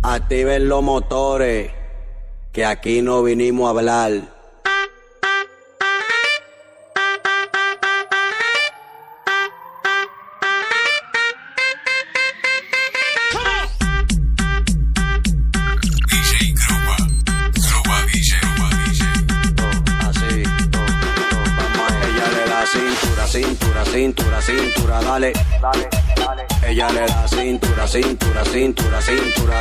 Activen los motores, que aquí no vinimos a hablar. Cintura, dale, dale, dale. Ella le da cintura,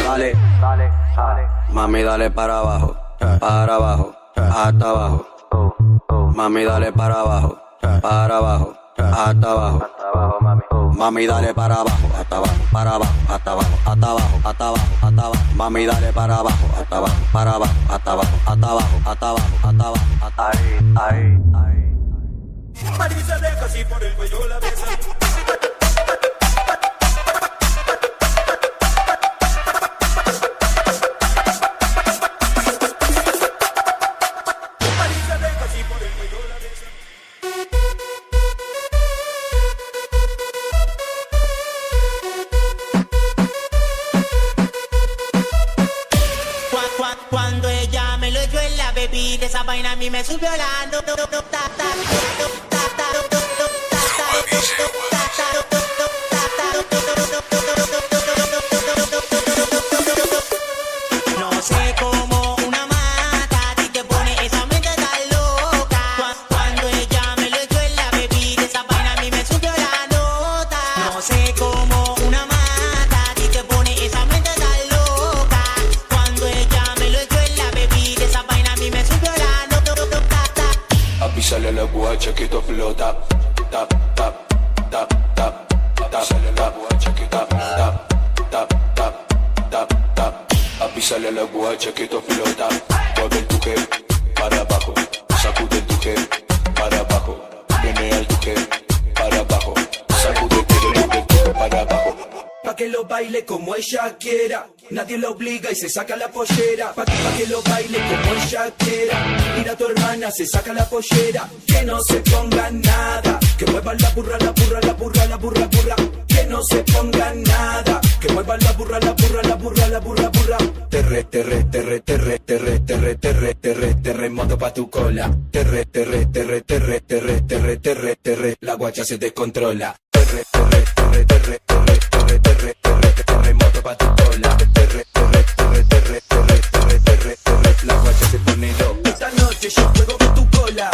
dale, dale, dale. Mami, dale para abajo, hasta abajo. Mami, dale para abajo, hasta abajo. Mami, dale para abajo, hasta abajo, hasta abajo, hasta abajo. Mami, dale para abajo, hasta abajo, hasta abajo. Ahí. Marisa deja así por el cuello la besa. Marisa deja así por el cuello la besa. Cuando ella me lo echó en la bebida, esa vaina a mí me subió la no sé cómo una mata a ti te pone esa mente tan loca. Cuando ella me lo echó en la bebida, esa vaina a mí me subió la nota. No sé cómo una mata a ti te pone esa mente tan loca. Cuando ella me lo echó en la bebida, esa vaina a mí me subió la nota. Avísale a la guacha que esto flota. Tap, tap, tap, tap. Avísale a la guacha que esto flota. Tap, tap, tap, tap. Avísale a la guacha que esto flota. Mueve el tuje para abajo. Sacude el tuje para abajo. Menea el tuje para abajo. Sacude el tuje para abajo. Pa' que lo baile como ella quiera. Nadie la obliga y se saca la pollera. Pa' que lo baile como ella quiera. Mira a tu hermana, se saca la pollera. Que no se ponga nada. Que mueva la burra. Que no se ponga nada. Que mueva la burra. Terremoto pa' tu cola. La guacha se descontrola. Terremoto pa' tu cola. La guacha se pone loca. Esta noche yo juego con tu cola.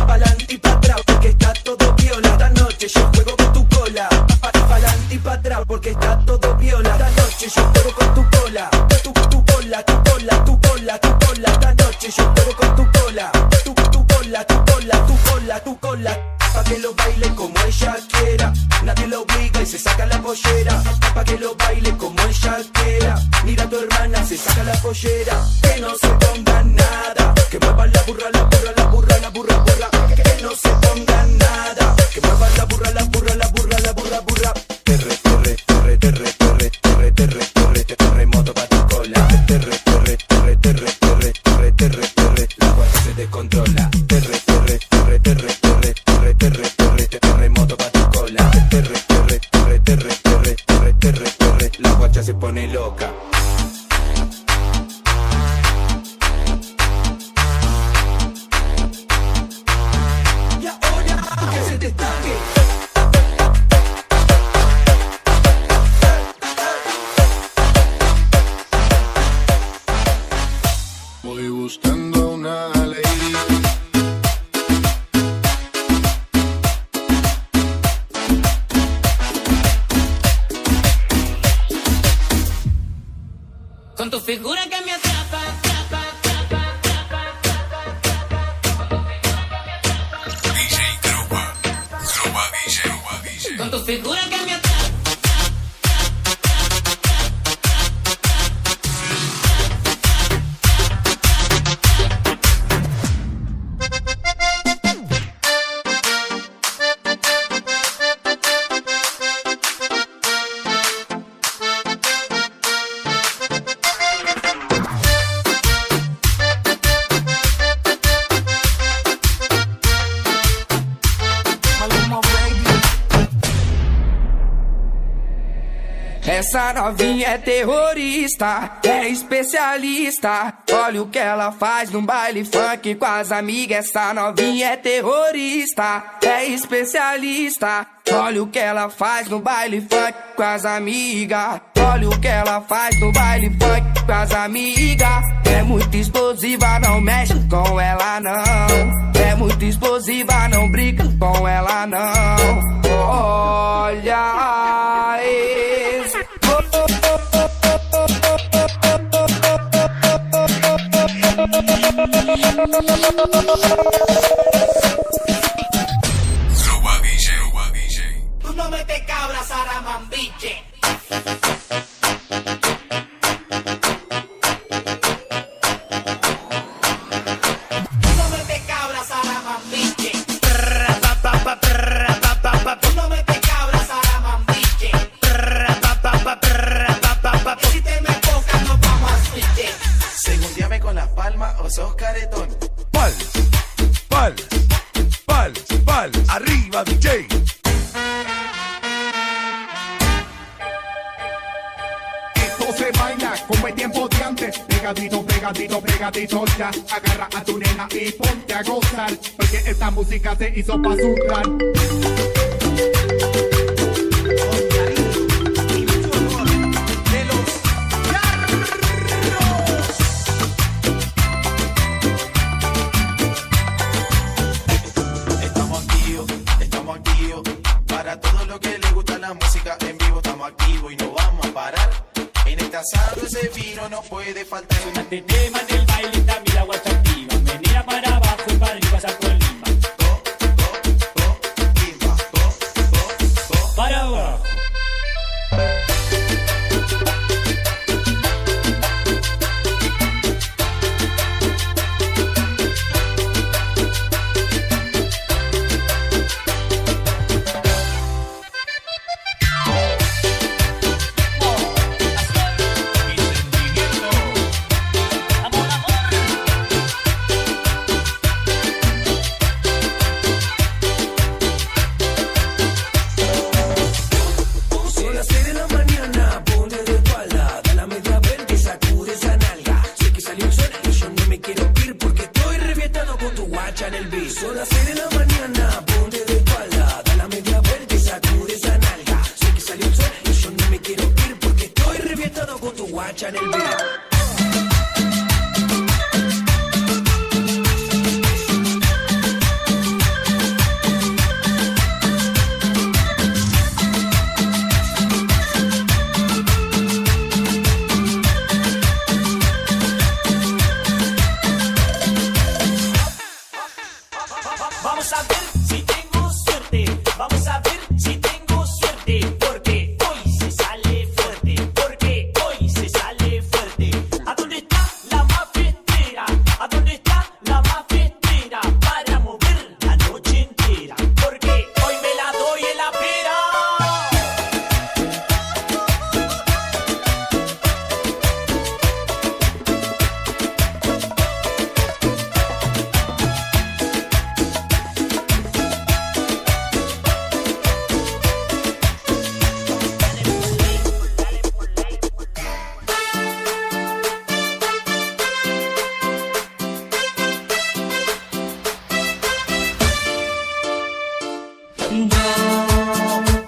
Pa'lante y pa' atrás porque está todo viola. Esta noche yo juego con tu cola. Pa'lante y pa' atrás porque está todo viola. Esta noche yo juego con tu cola. Tu cola. Esta noche yo juego con tu cola. Tu cola. Pa' que lo baile como ella quiera. Nadie la obliga y se saca la pollera. Pa' que lo baile como ella quiera. Mira a tu hermana, se saca la pollera. Que no se ponga nada. Que mueva la burra. Que no se ponga nada. Que mueva la burra. Terremoto pa' tu cola. La guacha se descontrola. Terremoto pa' tu cola. La guacha se pone loca. Y ahora que se destaque. Voy buscando una lady. Con tu figura que me atrapa. Con tu figura que me atrapa. Essa novinha é terrorista, é especialista. Olha o que ela faz no baile funk com as amigas. Essa novinha é terrorista, é especialista. Olha o que ela faz no baile funk com as amigas. Olha o que ela faz no baile funk com as amigas. É muito explosiva, não mexe com ela não. É muito explosiva, não brinca com ela não. Olha esse. Tú no metes cabra, Saramambiche. Tú no metes cabra, Saramambiche. Tú no metes cabra, Saramambiche. Si te me enfocas, nos vamos a switch. Segundiame con las palmas o sos caretón. Pal, pal, pal, pal, arriba DJ. Esto se baila como el tiempo de antes. Pegadito, pegadito, pegadito ya. Agarra a tu nena y ponte a gozar, porque esta música se hizo pa' zurrar. Estamos activos. Para todo lo que le gusta la música en vivo, estamos activos y no vamos a parar. En este asado ese vino no puede faltar. Este tema del baile está mira guacha activa. Menea para abajo y para arriba saco el lima. Para abajo. Son las 6 de la mañana, ponte de espalda, da la media vuelta y sacude esa nalga. Sé que salió el sol y yo no me quiero ir porque estoy revientado con tu guacha en el beat. Vamos a ver si tengo suerte. Vamos a ver si tengo suerte. Porque hoy se sale fuerte. Porque hoy se sale fuerte. ¿A dónde está la más fiestera? ¿A dónde está la más fiestera? Para mover la noche entera. Porque hoy me la doy en la pera.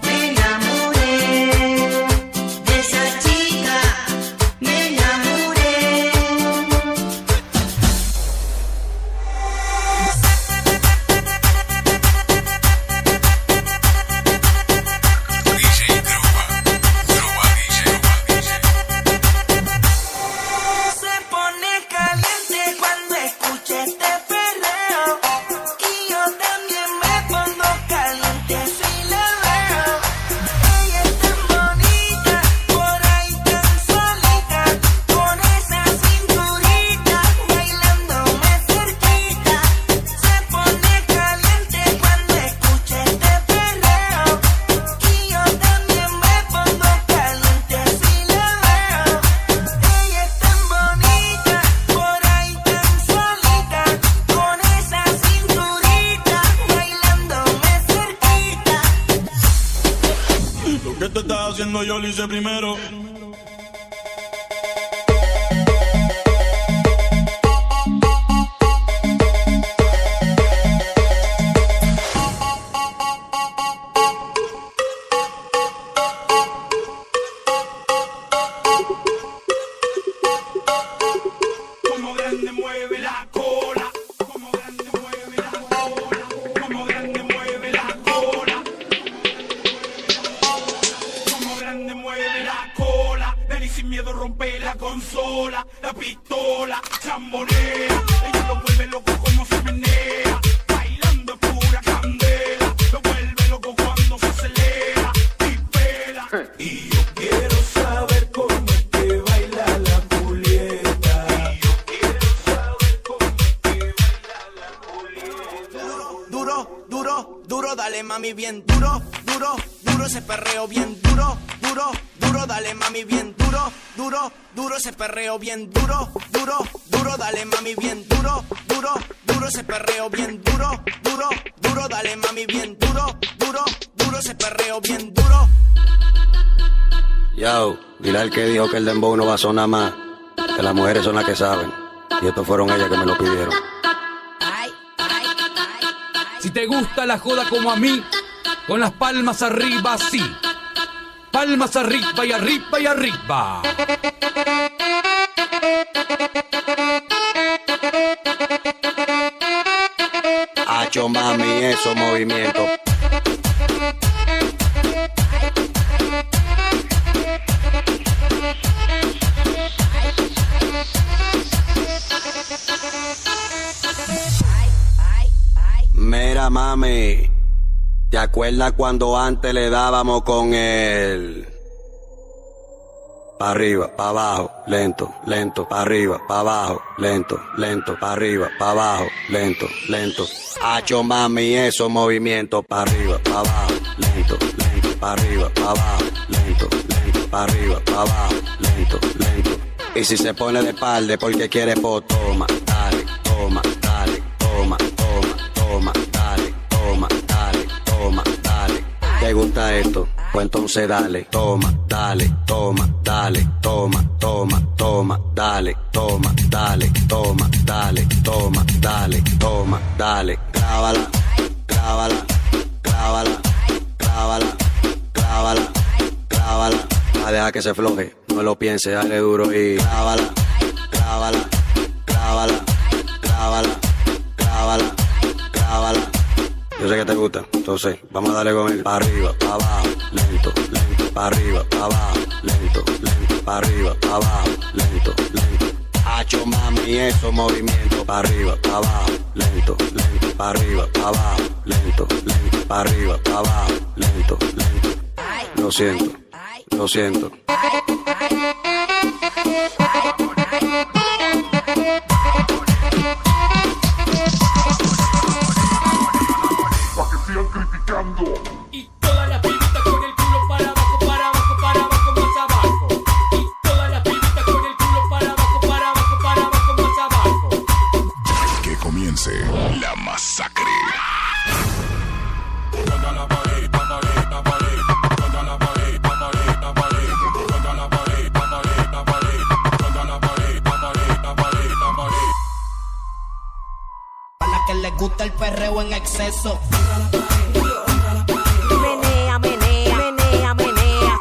Me enamoré de esa chica, me enamoré. Se pone caliente cuando escucha este perreo y yo también me pongo caliente si la veo. Ella es tan bonita, por ahí tan solita, con esa cinturita, bailándome cerquita. Se pone caliente cuando escucha este perreo y yo también me pongo caliente si la veo. Ella es tan bonita, por ahí tan solita, con esa cinturita, bailándome cerquita. Lo que te estás haciendo yo lo hice primero. Como grande mueve la cola, como grande mueve la cola, como grande mueve la cola, como grande mueve la cola. Ven y sin miedo rompe la consola, la pistola, chambonea. Ella lo vuelve loco como se menea, bailando pura candela. Lo vuelve loco cuando se acelera y pela. Y yo quiero saber cómo es que baila la Julieta. Duro, duro, duro, dale mami bien duro, duro, duro ese perreo bien duro, duro, duro, dale mami bien duro, duro, duro ese perreo bien duro, duro, duro, dale mami bien duro, duro, duro ese perreo bien duro, duro, duro, dale mami bien duro, duro, duro ese perreo bien duro. Yo, dile al que dijo que el dembow no va a sonar más, que las mujeres son las que saben. Y estos fueron ellas que me lo pidieron. Si te gusta la joda como a mí, con las palmas arriba, sí. Palmas arriba y arriba y arriba. Hacho mami, esos movimientos. Mira mami, ¿te acuerdas cuando antes le dábamos con el... Pa' arriba, pa' abajo, lento, lento, pa' arriba, pa' abajo, lento, lento, pa' arriba, pa' abajo, lento, lento. Hacho mami, esos movimientos, pa' arriba, pa' abajo, lento, lento, pa' arriba, pa' abajo, lento, lento, pa' arriba, pa' abajo, lento, lento. Y si se pone de espalda porque quiere, pues toma, dale, toma, dale, toma, toma, toma, dale, toma, dale, toma, dale. ¿Te gusta esto? Pues entonces dale, toma, dale, toma, dale, toma, toma, toma, dale, toma, dale, toma, dale, toma, dale, toma, dale. Grábala, grábala, grábala, grábala, grábala, grábala. A dejar que se floje, no lo piense, dale duro y grábala, grábala, grábala, grábala, grábala, grábala. Yo sé que te gusta, entonces vamos a darle con él. Pa' arriba, pa' abajo, lento, lento, pa' arriba, pa' abajo, lento, lento, pa' arriba, pa' abajo, lento, lento. Hacho mami, esos movimientos. Pa' arriba, pa' abajo, lento, lento, pa' arriba, pa' abajo, lento, lento, pa' arriba, pa' abajo, lento, lento. Lo siento, lo siento. Y todas las pibitas con el culo para abajo, para abajo, para abajo, más abajo. Y todas las pibitas con el culo para abajo, para abajo, para abajo, más abajo. Que comience la masacre. Contra la pared, la pared, la pared. Contra la pared, la pared, la pared. Contra la pared, la pared, la pared. Contra la pared, la pared, la pared, la pared. A la que le gusta el perreo en exceso. Menea, menea, menea, menea.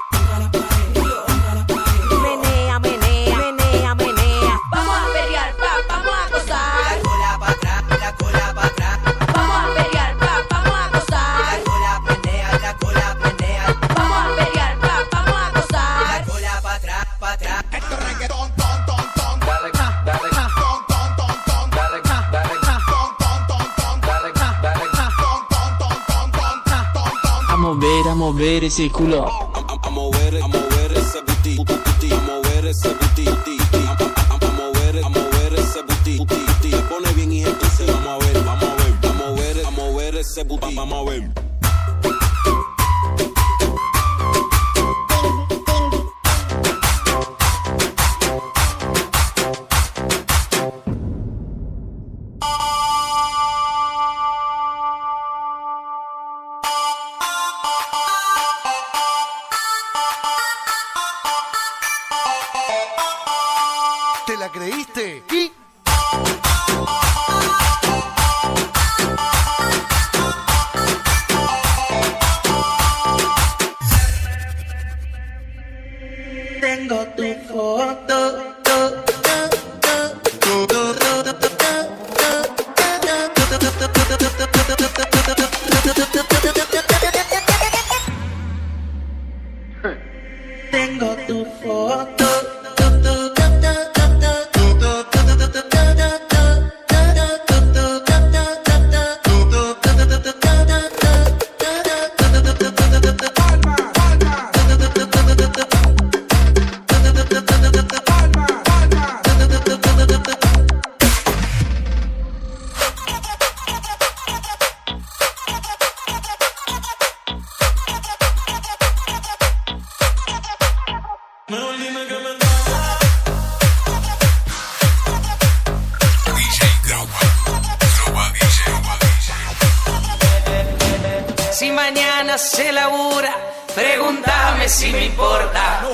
Menea, menea, menea, menea. Vamos a pelear, vamos a gozar. La cola para atrás, la cola para atrás. Vamos a pelear, vamos a gozar. La cola menea, la cola menea. Vamos a pelear, vamos a La gozar. cola para atrás, para atrás. Esto es reggaetón, ton, ton, ton. Dale, dale, Ton, ton, ton, ton. dale, dale, Ton, ton, ton, ton. dale, dale. Ton, ton, ton, ton, ton, ton, ton. A mover ese culo. A mover ese booty, booty, a mover ese booty, booty, a mover ese booty, booty. Se pone bien y entonces vamos a ver, a mover ese booty, vamos a ver. ¿Te la creíste? ¿Y? Tengo tu foto. Tengo tu foto. Si mañana se labura, pregúntame si me importa.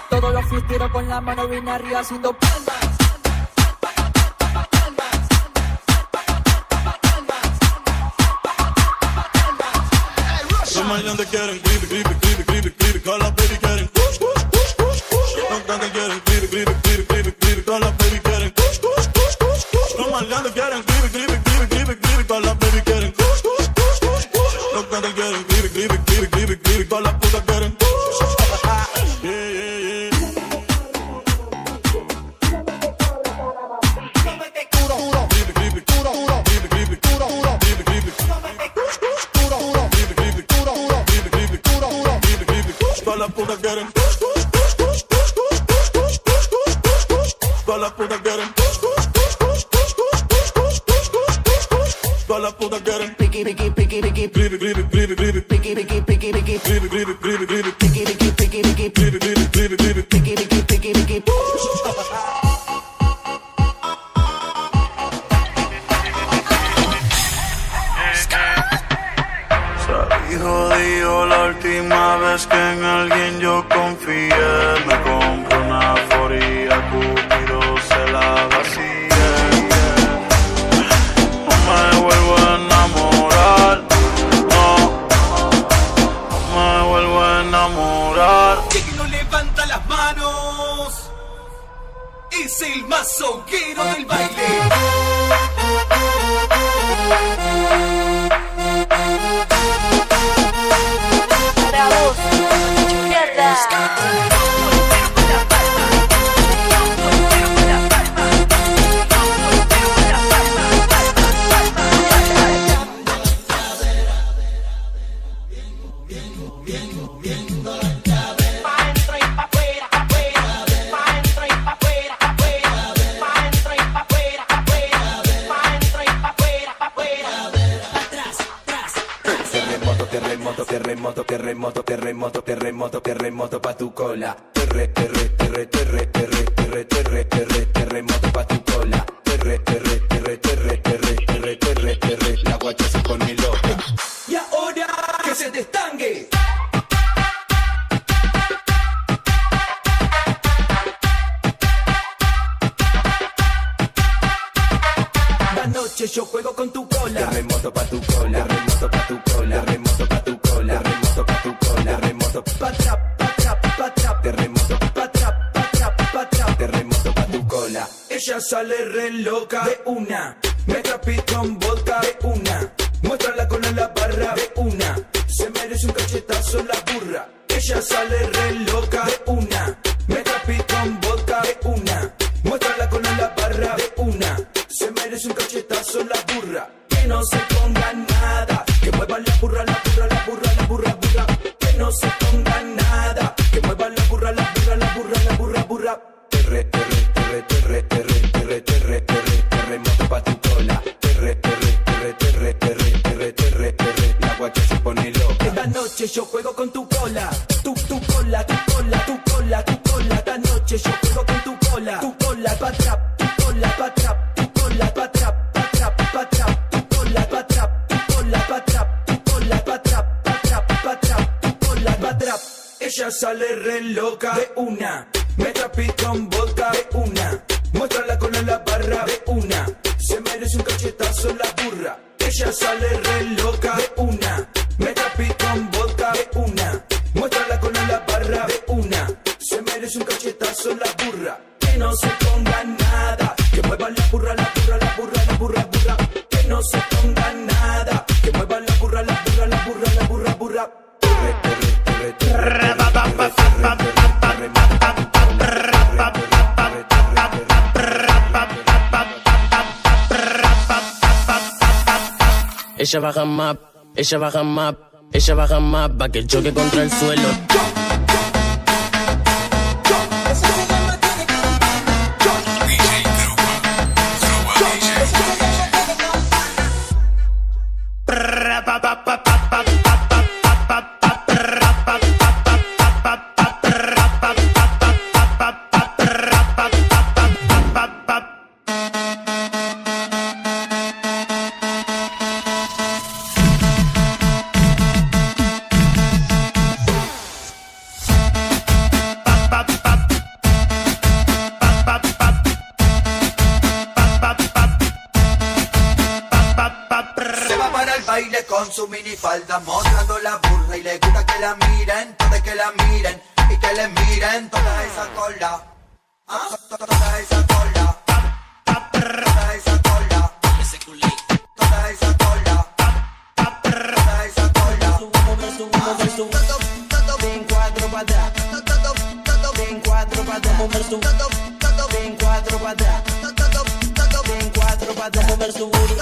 Todos los fiesteros con la mano bien arriba haciendo palmas. Los maleantes quieren gripe, gripe, gripe, gripe, gripe, con la baby quieren push, push, push, push, push. Los cantantes quieren gripe, gripe, gripe, gripe, gripe, con la baby quieren push, push, push, push, push. Los maleantes quieren gripe, gripe, gripe, gripe, gripe, con la baby quieren push, push, push, push, push. Los cantantes quieren gripe, gripe, gripe, gripe, gripe, con la puta quieren push. Yeah, yeah, yeah. Toda la puta quieren push, push, push, push, push, push, push, push, push, push, push, push. Toda la puta quieren push, push, push, push, push, push, push, push, push, push, push, push. Toda la puta quieren piqui, piqui, piqui, piqui, gripe, gripe, gripe, gripe, piqui, piqui, piqui, piqui, gripe, gripe, gripe, gripe, piqui, piqui, piqui, piqui, gripe, gripe, gripe, gripe, piqui, piqui, piqui, piqui, push. Salí jodido la última vez que en alguien yo confié. Me compré una foría, Cupido se la vacía. No me vuelvo a enamorar, no me vuelvo a enamorar. Que no levanta las manos es el más hoguero del baile. Para vos, chulada. Terremoto, terremoto, terremoto, terremoto, terremoto, terremoto pa' tu cola. Terre, terre, terre, terre, terre, terre, terre, terre, terremoto pa' tu cola. Terre, terre, terre, terre, terre, terre, terre, terre, la guacha se pone loca. Y ahora que se destangue. La noche yo juego con tu cola. Terremoto pa' tu cola, terremoto pa' tu cola, terremoto pa' tu cola, terremoto pa' tu cola, terremoto pa' trap, pa' trap, pa' trap, terremoto pa' trap, pa' trap, pa' trap, terremoto pa' tu cola. Ella sale re loca de una, me trapí con vodka de una, muestra la cola en la barra de una, se merece un cachetazo la burra. Ella sale re loca de una, me trapí con vodka de una, muestra la cola en la barra de una, se merece un cachetazo la burra. Que no se ponga nada, que mueva la burra, la burra, la burra, la burra, burra. Que no se ponga nada, que mueva la burra, la burra, la burra, la burra, burra. Terre, terre, terre, terre, terre, terre, terre, terre, terremoto pa' tu cola. Terre, terre, terre, terre, terre, terre, terre, terre, la guacha se pone loca. Esta noche yo juego con tu cola, tu cola, tu cola, tu cola, tu cola. Esta noche yo juego con tu cola, pa' trap, tu cola, pa' trap, tu cola, pa' trap, pa' trap, pa' trap, tu cola, pa' trap, tu cola, pa' trap, tu cola, pa' trap, pa' trap, pa' trap, tu cola, pa' trap. Ella sale re loca de una, me trapí con vodka de una, muestra la cola en la barra de una, se merece un cachetazo la burra. Ella sale re loca de una, me trapi con vodka de una, muestra la cola en la barra de una, se merece un cachetazo la burra, que no se ponga nada, que mueva la burra, la burra, la burra, la burra, burra, que no se ponga nada, que mueva la burra, la burra, la burra, la burra, burra. Ella baja más, ella baja más, ella baja más, pa' que choque contra el suelo. Con su minifalda mostrando la burra y le gusta que la miren, todas que la miren y que le miren toda esa cola, toda esa cola, toda esa cola, ese culito, toda esa cola, toda esa cola. Ven cuatro para atrás, ven cuatro para atrás, ven cuatro para atrás, ven cuatro para atrás, mover su booty.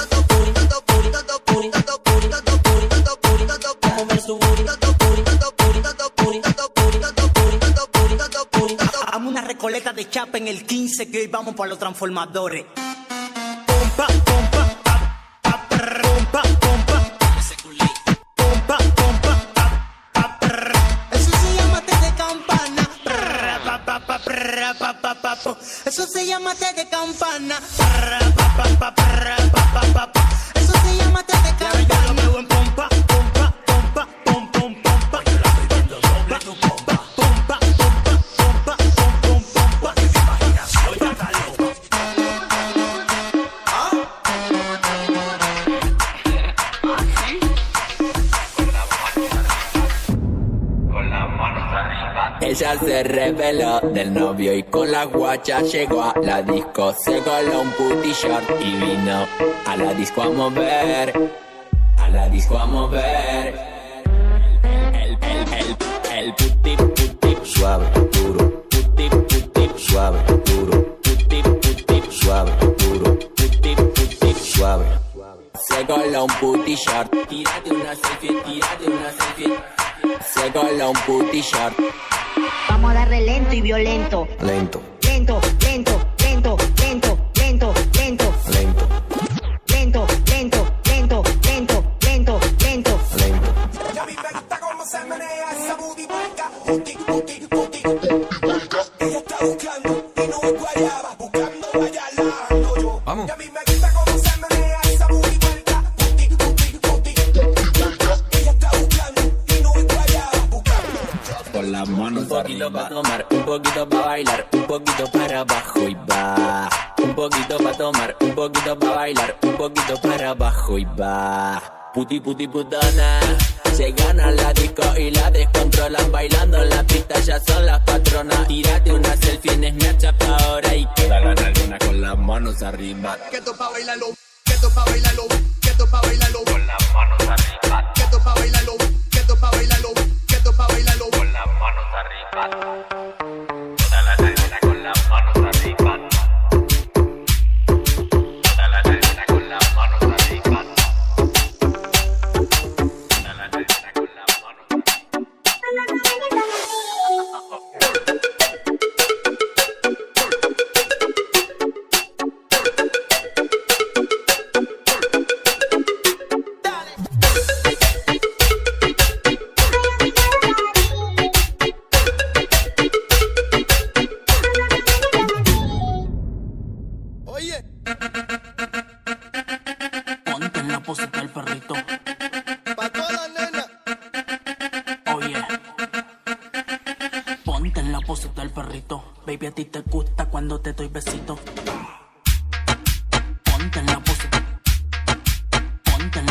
Hagamos una recoleta de chapa en el 15 que hoy vamos para los transformadores. Pompa, pompa, pompa, pompa, pompa, pompa. Eso se llama té de campana. Eso se llama té de campana. Eso se llama té de campana. Yo lo veo en pompa, pompa, pompa, pom, pom, pompa. Doble tu pompa, pompa, pompa, pompa, pom, pom, pompa. Ella se reveló del novio y con la guacha llegó a la disco. Se coló un puti short y vino a la disco a mover. A la disco a mover. El puti puti suave, duro. Puti puti suave, duro. Puti puti suave, duro. Puti puti suave. Se coló un puti short. Tírate una selfie, tírate una selfie. Se coló un puti short. Vamos a darle lento y violento. Lento, Lento, lento, lento, lento, lento, lento, lento, lento, lento, lento, lento, lento, lento. lento. Y a mí me gusta cómo se menea esa booty puerca. Puti, puti, puti. Ella está buscando y no es guayaba. Buscando guayala ando yo. Vamos. Y a mí me gusta cómo se menea esa booty puerca. Puti, puti, puti. Ella está buscando y no es guayaba. Buscando. Con las manos un poquito para tomar, un poquito para bailar, un poquito para abajo y va. Un poquito para tomar, un poquito para bailar, un poquito para abajo y va. Puti puti putona, se gana la disco y la descontrolan. Bailando en la pista ya son las patronas. Tírate una selfie en Snapchat ahora y queda la nalgona con las manos arriba. Quieto pa' bailarlo, quieto pa' bailarlo, quieto pa' bailarlo. Con las manos arriba. Quieto pa' bailarlo, quieto pa' bailarlo, quieto pa' bailarlo. Con las manos arriba. Toda la nalgona con las manos arriba. Toda la nalgona con las manos arriba. Toda la nalgona con las manos arriba. Ponte en la posita del perrito. Pa' todas, nena. Oye. Ponte en la posita del perrito. Baby, a ti te gusta cuando te doy besito. Ponte en la posita. Ponte en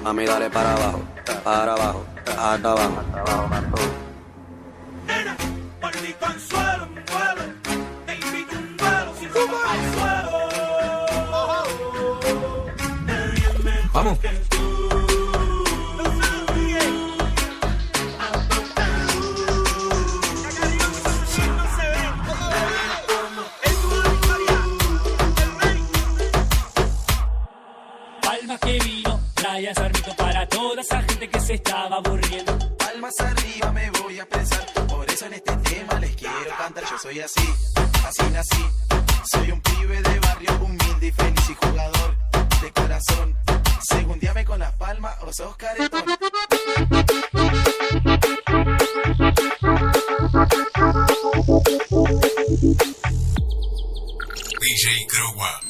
Mami, dale para abajo, hasta abajo. Nena, maldito anzuelo, un vuelo. Te invito a un duelo sin ropa al suelo. Vamos. Palmas que vino, trae a Sarmito para toda esa gente que se estaba aburriendo. Palmas arriba me voy a pensar, por eso en este tema les quiero cantar. Yo soy así, así nací. Soy un pibe de barrio humilde y feliz y jugador de corazón. Segundiame con las palmas o sos caretón. DJ Growa.